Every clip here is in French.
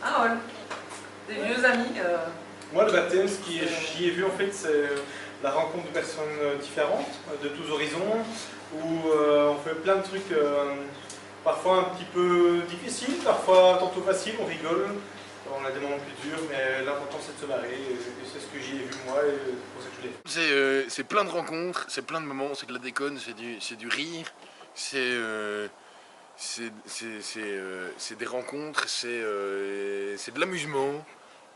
Ah ouais. Des vieux amis. Moi, le baptême, ce que j'y ai vu en fait, c'est la rencontre de personnes différentes, de tous horizons, où on fait plein de trucs, parfois un petit peu difficiles, parfois tantôt faciles, on rigole, on a des moments plus durs, mais l'important c'est de se marrer, et c'est ce que j'y ai vu moi, et c'est pour ça que je l'ai fait. C'est plein de rencontres, c'est plein de moments, c'est de la déconne, c'est du rire, c'est des rencontres, c'est de l'amusement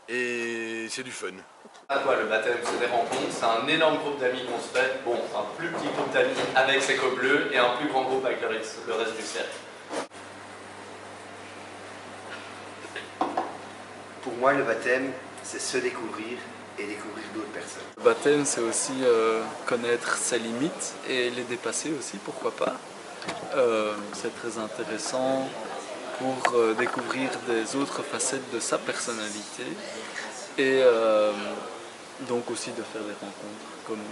et c'est du fun. À quoi le baptême, c'est des rencontres, c'est un énorme groupe d'amis qu'on se fait, bon, un plus petit groupe d'amis avec ses co-bleus et un plus grand groupe avec le reste du cercle. Pour moi, le baptême, c'est se découvrir et découvrir d'autres personnes. Le baptême, c'est aussi connaître ses limites et les dépasser aussi, pourquoi pas. C'est très intéressant pour découvrir des autres facettes de sa personnalité et donc aussi de faire des rencontres comme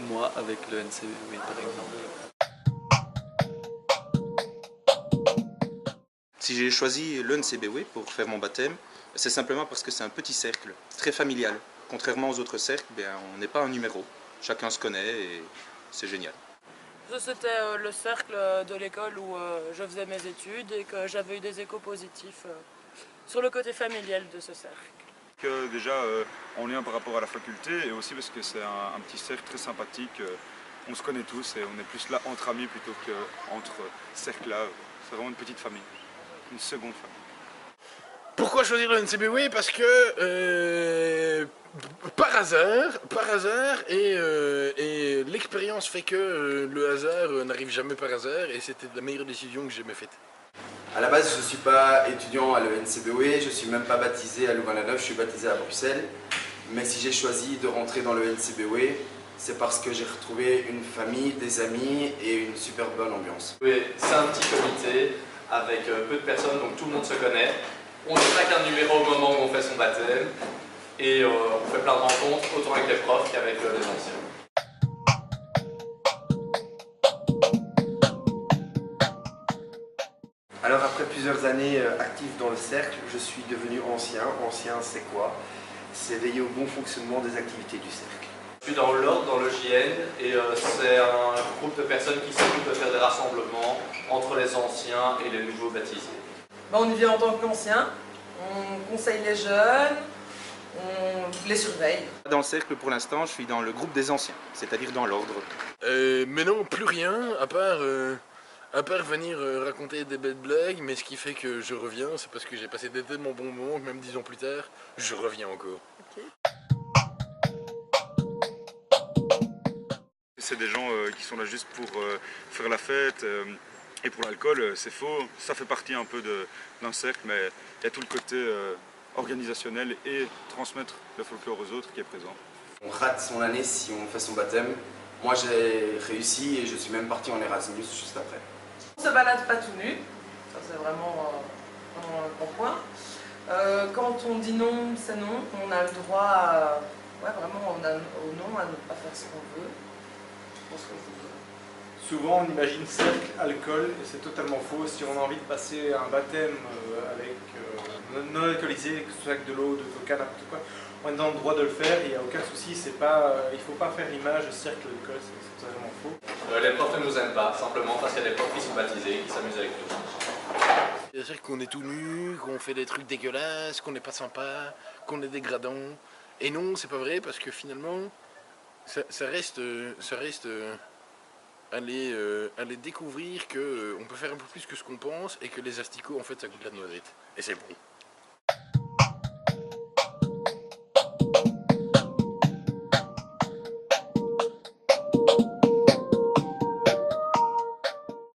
moi avec le NCBW par exemple. Si j'ai choisi le NCBW pour faire mon baptême, c'est simplement parce que c'est un petit cercle, très familial. Contrairement aux autres cercles, on n'est pas un numéro. Chacun se connaît et c'est génial. C'était le cercle de l'école où je faisais mes études et que j'avais eu des échos positifs sur le côté familial de ce cercle. Que déjà en lien par rapport à la faculté et aussi parce que c'est un petit cercle très sympathique, on se connaît tous et on est plus là entre amis plutôt qu'entre cercles là, c'est vraiment une petite famille, une seconde famille. Pourquoi choisir le NCBW? Parce que par hasard et l'expérience fait que le hasard n'arrive jamais par hasard et c'était la meilleure décision que j'ai jamais faite. À la base, je ne suis pas étudiant à l'ENCBW, je ne suis même pas baptisé à Louvain-la-Neuve, je suis baptisé à Bruxelles. Mais si j'ai choisi de rentrer dans le NCBW, c'est parce que j'ai retrouvé une famille, des amis et une super bonne ambiance. Oui, c'est un petit comité avec peu de personnes, donc tout le monde se connaît. On n'est pas qu'un numéro au moment où on fait son baptême et on fait plein de rencontres, autant avec les profs qu'avec les anciens. Alors après plusieurs années actives dans le cercle, je suis devenu ancien. Ancien, c'est quoi? C'est veiller au bon fonctionnement des activités du cercle. Je suis dans l'ordre, dans le JN, et c'est un groupe de personnes qui s'occupent de faire des rassemblements entre les anciens et les nouveaux baptisés. On y vient en tant qu'ancien, on conseille les jeunes, on les surveille. Dans le cercle, pour l'instant, je suis dans le groupe des anciens, c'est-à-dire dans l'ordre. Mais non, plus rien, à part venir raconter des belles blagues, mais ce qui fait que je reviens, c'est parce que j'ai passé des tellement bons moments que même 10 ans plus tard, je reviens encore. Okay. C'est des gens qui sont là juste pour faire la fête et pour l'alcool, c'est faux. Ça fait partie un peu d'un cercle, mais il y a tout le côté organisationnel et transmettre le folklore aux autres qui est présent. On rate son année si on fait son baptême. Moi j'ai réussi et je suis même parti en Erasmus juste après. On ne se balade pas tout nu, ça c'est vraiment un bon point. Quand on dit non, c'est non, on a le droit à, vraiment au non, à ne pas faire ce qu'on veut. Souvent on imagine cercle, alcool, et c'est totalement faux. Si on a envie de passer un baptême non alcoolisé, que ce soit avec de l'eau, de coca, n'importe quoi, on est dans le droit de le faire, il n'y a aucun souci, il ne faut pas faire l'image de cercle d'alcool, c'est totalement faux. Les profs ne nous aiment pas, simplement parce qu'il y a des profs qui sont baptisés, qui s'amusent avec nous. C'est-à-dire qu'on est tout nu, qu'on fait des trucs dégueulasses, qu'on n'est pas sympa, qu'on est dégradant. Et non, c'est pas vrai, parce que finalement, ça reste aller découvrir qu'on peut faire un peu plus que ce qu'on pense et que les asticots, en fait, ça goûte la noisette. Et c'est bon.